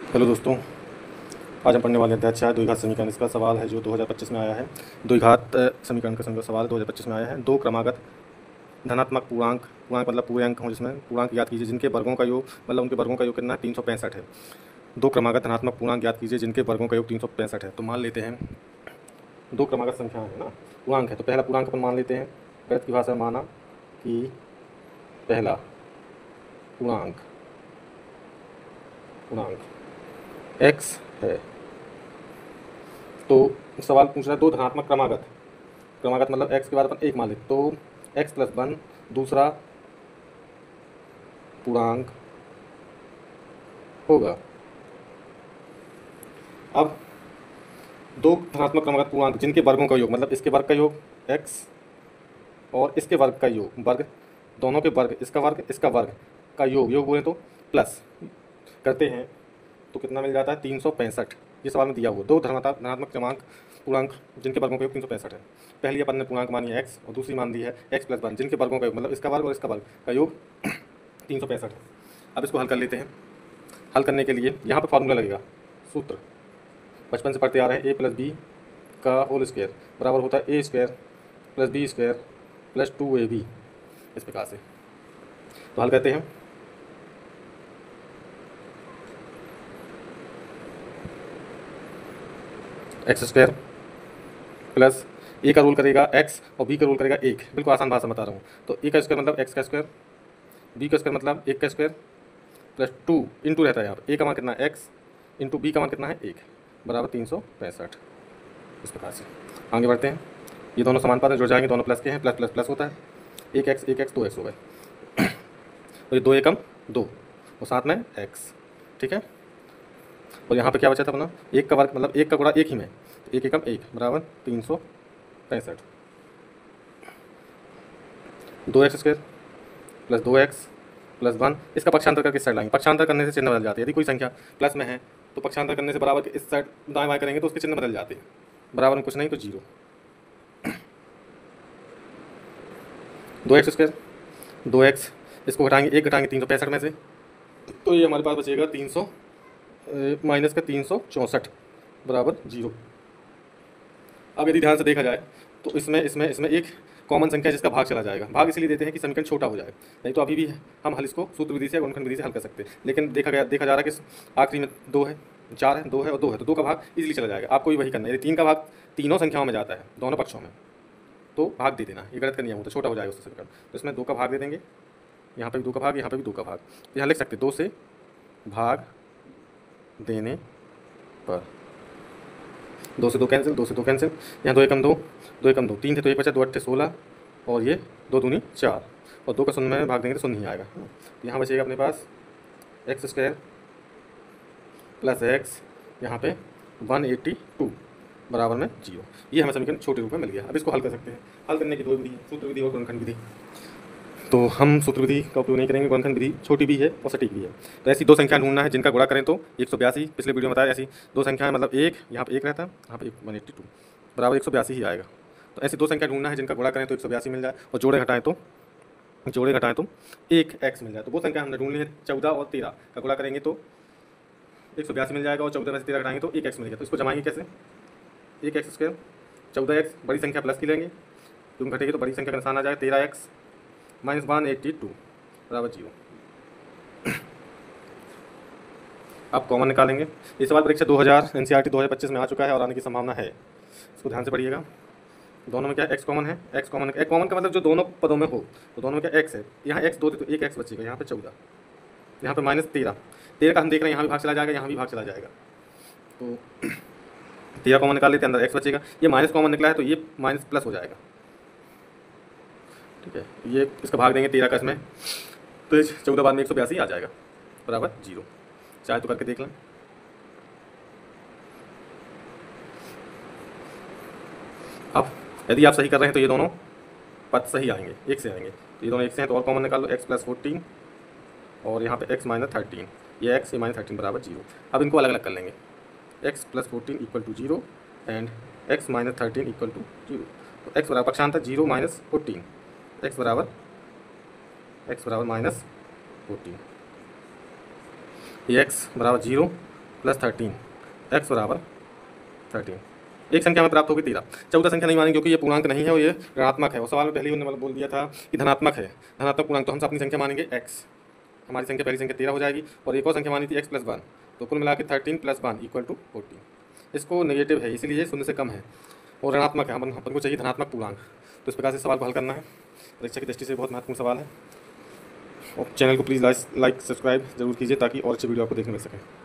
Hello दोस्तों, आज हम पढ़ने वाले हैं अध्याय द्विघात समीकरण। इसका सवाल है जो 2025 में आया है। द्विघात समीकरण का सवाल 2025 में आया है। दो क्रमागत धनात्मक पूर्णांक, पूर्णांक मतलब पूरे अंक हों जिसमें पूर्णांक ज्ञात कीजिए जिनके वर्गों का योग मतलब उनके वर्गों का योग कितना है 365 है। दो क्रमागत धनात्मक पूर्णांक ज्ञात कीजिए जिनके वर्गों का योग 365 है। तो मान लेते हैं दो क्रमागत संख्या है ना, पूर्णांक है, तो पहला पूर्णांक अपन मान लेते हैं। गणित की भाषा में माना कि पहला पूर्णांक x है। तो सवाल पूछ रहा है दो धनात्मक क्रमागत, क्रमागत मतलब x के बाद अपन एक मान लेते तो x+1 दूसरा पूर्णांक होगा। अब दो धनात्मक क्रमागत पूर्णांक जिनके वर्गों का योग मतलब इसके वर्ग का योग x और इसके वर्ग का योग, वर्ग दोनों के वर्ग, इसका वर्ग का योग बोले तो प्लस करते हैं तो कितना मिल जाता है 365। ये सवाल में दिया हुआ दो धनात्मक क्रमांक पूर्णांक जिनके वर्गों का योग 365 है। पहली अपन ने पूर्णांक मानी है x और दूसरी मान दी है x+1 जिनके वर्गों का योग मतलब इसका वर्ग और इसका वर्ग का योग 365 है। अब इसको हल कर लेते हैं। हल करने के लिए यहाँ पे फार्मूला लगेगा, सूत्र बचपन से पढ़ते आ रहे हैं, a+b का होल स्क्वायर बराबर होता है a² + b² + 2ab। इस प्रकार से तो हल करते हैं। x² प्लस a का रोल करेगा x और b का रोल करेगा 1। बिल्कुल आसान भाषा बता रहा हूँ। तो a का स्क्वायर मतलब x का स्क्वायर, b का स्क्वायर मतलब 1 का स्क्वायर प्लस 2 इंटू रहता है यहाँ पे a का मान कितना है x इंटू b का मान कितना है 1 बराबर 365। इस प्रकार से आगे बढ़ते हैं। ये दोनों समानुपात जुड़ जाएंगे, दोनों प्लस के हैं, प्लस प्लस प्लस होता है। 1x 2x हो गए और ये 2 एकम 2 और साथ में x, ठीक है। और यहाँ पे क्या बचा था अपना, एक का वर्ग मतलब एक का गुणा एक ही में, तो 1 एकम 1 बराबर 365। 2x² प्लस 2x प्लस 1, इसका पक्षांतर करके इस साइड लाएंगे। पक्षांतर करने से चिन्ह बदल जाते हैं। यदि कोई संख्या प्लस में है तो पक्षांतर करने से बराबर के इस साइड दाएं बाएं करेंगे तो उसके चिन्ह बदल जाते हैं। बराबर में कुछ नहीं तो 0। 2x² 2x, इसको घटाएंगे 1 घटाएंगे 365 में से तो ये हमारे पास बचेगा 300 माइनस का 364 बराबर 0। अब यदि ध्यान से देखा जाए तो इसमें एक कॉमन संख्या जिसका भाग चला जाएगा। भाग इसलिए देते हैं कि समीकरण छोटा हो जाए, नहीं तो अभी भी हम हल इसको सूत्र विधि से या गुणनखंड विधि से हल कर सकते हैं। लेकिन देखा जा रहा है कि आखिरी में 2 है, 4 है, 2 है और 2 है, तो 2 का भाग इजीली चला जाएगा। आपको भी वही करना है। यदि 3 का भाग तीनों संख्याओं में जाता है, दोनों पक्षों में, तो भाग दे देना। ये गणित का नियम होता है, छोटा हो जाएगा उससे समीकरण। तो इसमें 2 का भाग दे देंगे, यहाँ पे भी 2 का भाग, यहाँ पे भी 2 का भाग। यहाँ लिख सकते 2 से भाग देने पर 2 से 2 कैंसिल, 2 से 2 कैंसिल, यहाँ 2 एकम 2, 2 एकम 2, 3 थे तो 1 बचा, 2 8 16 और ये 2 दूनी 4 और 2 का शून्य में भाग देंगे तो शून्य नहीं आएगा। तो यहाँ बचेगा अपने पास x² प्लस x यहाँ पे 182 बराबर में 0। ये हमें समीकरण छोटे रूप में मिल गया। अब इसको हल कर सकते हैं। हल करने की दो विधि, सूत्र विधि और गुणनखंड विधि। तो हम सूत्र विधि का उपयोग नहीं करेंगे, गुणनखंड विधि छोटी भी है और सटीक भी है। तो ऐसी दो संख्या ढूंढना है जिनका गुणा करें तो 182, पिछले वीडियो में बताया, ऐसी दो संख्याएं मतलब एक यहाँ पे 1 रहता है, यहाँ पे 182 बराबर 182 ही आएगा। तो ऐसी दो संख्या ढूंढना है जिनका गुणा करें तो 182 मिल जाए और जोड़े घटाएं तो 1 x मिल जाए। तो वो संख्या हमने ढूंढ ली है। 14 और 13 का गुणा करेंगे तो 182 मिल जाएगा और 14 में से 13 घटाएंगे तो 1 x मिल जाएगा। तो इसको जमाएंगे कैसे, 1x², 14x, बड़ी संख्या प्लस की लेंगे, क्यों घटेगी तो बड़ी संख्या का निशान आ जाएगा, 13x माइनस 182 बराबर 0। अब कॉमन निकालेंगे। ये सवाल परीक्षा 2000 NCERT 2025 में आ चुका है और आने की संभावना है। इसको ध्यान से पढ़िएगा। दोनों में क्या x कॉमन है, x कॉमन का मतलब जो दोनों पदों में हो, तो दोनों में क्या x है। यहाँ x 2 थे तो 1 x बचेगा, यहाँ पे 14, यहाँ पे माइनस 13 का हम देख रहे हैं, यहाँ भी भाग चला जाएगा, यहाँ भी भाग चला जाएगा। तो 13 कॉमन निकाल लेते हैं, अंदर x बचेगा। ये माइनस कॉमन निकला है तो ये माइनस प्लस हो जाएगा, ठीक है। ये इसका भाग देंगे 13 का इसमें तो 14 बाद में 182 आ जाएगा बराबर 0। चाहे तो करके देख लें। अब यदि आप सही कर रहे हैं तो ये दोनों पद सही आएंगे, 1 से आएंगे। तो ये दोनों 1 से हैं तो और कॉमन निकाल लो, x + 14 और यहाँ पे x - 13, ये x - 13 बराबर 0। अब इनको अलग अलग कर लेंगे, x + 14 = 0 एंड x - 13 = 0। तो x बराबर पक्षांतर 0 - 14, x बराबर -14, ये x बराबर 0 प्लस 13 x बराबर 13। एक संख्या में प्राप्त होगी 13। चौथा संख्या नहीं मानेंगे क्योंकि ये पूर्णांक नहीं है और ये ऋणात्मक है। और सवाल में पहले ही उन्होंने बोल दिया था कि धनात्मक है, धनात्मक पूर्णांक, तो हम अपनी संख्या मानेंगे x। हमारी संख्या पहली संख्या 13 हो जाएगी और एक और संख्या मानी थी x + 1, तो कुल मिला के 13 + 1 = 14। इसको नेगेटिव है इसलिए शून्य से कम है और ऋणात्मक है, अपन को चाहिए धनात्मक पूर्णांक। तो इस प्रकार से सवाल को हल करना है। परीक्षा की दृष्टि से बहुत महत्वपूर्ण सवाल है और चैनल को प्लीज़ लाइक सब्सक्राइब जरूर कीजिए ताकि और अच्छे वीडियो आपको देखने मिल सके।